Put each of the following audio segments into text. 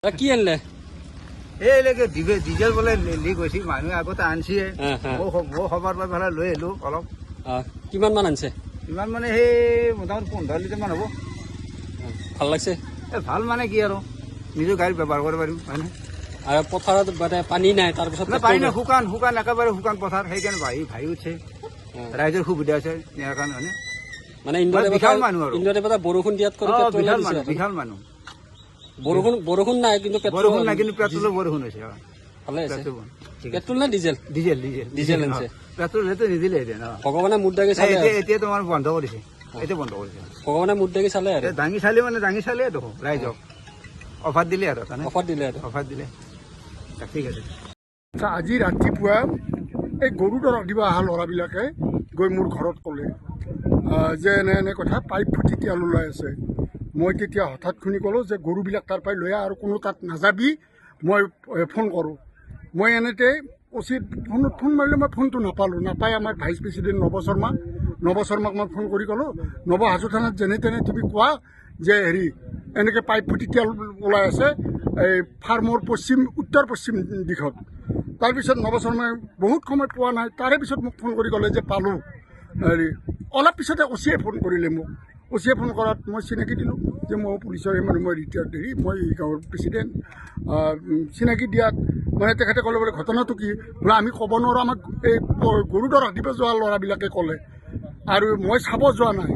কি আনলে এইলৈকে ডিজেল বোলে লিক হৈছে মানুহে আগতে আনছিয়ে মই খবৰ পাই পেলাই লৈ আহিলোঁ অলপ। কিমান মান আনছে? ইমান মানে সেই মোটামুটি 15 লিটাৰমান হ'ব। ভাল লাগছে? ভাল মানে কি আৰু নিজৰ গাড়ীত ব্যৱহাৰ কৰিব পাৰিম হয়নে? আৰু পথাৰত মানে পানী নাই, তাৰপিছত পানী নাই, শুকান শুকান একেবাৰে শুকান পথাৰ, সেইকাৰণে ভাহি উঠছে। ৰাইজৰ সুবিধা আছে ইয়াৰ কাৰণে হয়নে? মানে বিশাল মানুহ আৰু ইন্দ্ৰদেৱতা বৰষুণ দিয়াত কৰি বিশাল মানুহ। বৰষুণ নাই কিন্তু বৰষুণ নাই কিন্তু পেট্ৰলৰ বৰষুণ হৈছে। ভালে আছে। পেট্ৰল নে ডিজেল? ডিজেল ডিজেল আনছে। পেট্ৰল সেইটো নিদিলে এতিয়া ভগৱানে মুদ দাগি চালে, এতিয়া তোমাৰ বন্ধ কৰিছে, এতিয়া বন্ধ কৰিছে। ভগৱানে মুদ দাগি চালে আৰু দাঙি চালে দেখোন ৰাইজক অফাৰ দিলে আৰু অফাৰ দিলে। ঠিক আছে। আজি ৰাতিপুৱা এই গৰু দৰৱ দিব অহা ল'ৰাবিলাকে গৈ মোৰ ঘৰত ক'লে যে এনে কথা পাইপ ফুটি তেল ওলাই আছে। মই তেতিয়া হঠাৎ শুনি ক'লোঁ যে গৰুবিলাক তাৰ পৰাই লৈ আহ আৰু কোনো তাত নাযাবি, মই ফোন কৰোঁ। মই এনেতে উচিত ফোন মাৰিলে মই ফোনটো নাপাই আমাৰ ভাইচ প্ৰেচিডেণ্ট নৱ শৰ্মাক মই ফোন কৰি ক'লোঁ, নৱ হাজো থানাত যেনে তেনে তুমি কোৱা যে এনেকৈ পাইপ ফুটি তেল ওলাই আছে এই ফাৰ্মৰ উত্তৰ পশ্চিম দিশত। তাৰপিছত নৱ শৰ্মাই বহুত সময় পোৱা নাই, তাৰে পিছত মোক ফোন কৰি ক'লে যে পালোঁ। অলপ পিছতে অচিয়ে ফোন কৰিলে মোক। অচিয়ে ফোন কৰাত মই চিনাকি দিলোঁ যে মই পুলিচৰ মানুহ, মই ৰিটায়াৰ্ড মই গাঁৱৰ প্ৰেচিডেণ্ট। চিনাকি দিয়াত মানে তেখেতে ক'লে বোলে ঘটনাটো কি? বোলে আমি ক'ব নোৱাৰোঁ, আমাক এই গৰু দৰৱ দিব যোৱা ল'ৰাবিলাকে ক'লে আৰু মই চাব যোৱা নাই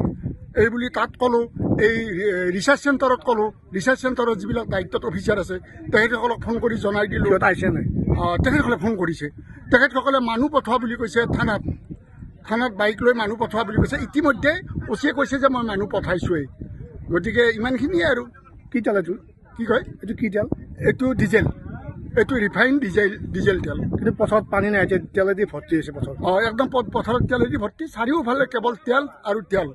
এই বুলি তাত ক'লোঁ। এই ৰিচাৰ্চ চেণ্টাৰত ক'লোঁ, ৰিচাৰ্চ চেণ্টাৰত যিবিলাক দায়িত্বত অফিচাৰ আছে তেখেতসকলক ফোন কৰি জনাই দিলোঁ। আহিছে নাই? তেখেতসকলে ফোন কৰিছে, তেখেতসকলে মানুহ পঠোৱা বুলি কৈছে, থানাত বাইক লৈ মানুহ পঠোৱা বুলি কৈছে। ইতিমধ্যে অচিয়ে কৈছে যে মই মানুহ পঠাইছোঁৱেই। গতিকে ইমানখিনিয়ে আৰু। কি তেল এইটো? কি কয় এইটো? কি তেল? এইটো ডিজেল, এইটো ৰিফাইন ডিজেল তেল। কিন্তু পথাৰত পানী নাই, তেলেদি ভৰ্তি হৈছে পথাৰত। একদম পথাৰত তেলেদি ভৰ্তি, চাৰিওফালে কেৱল তেল আৰু তেল।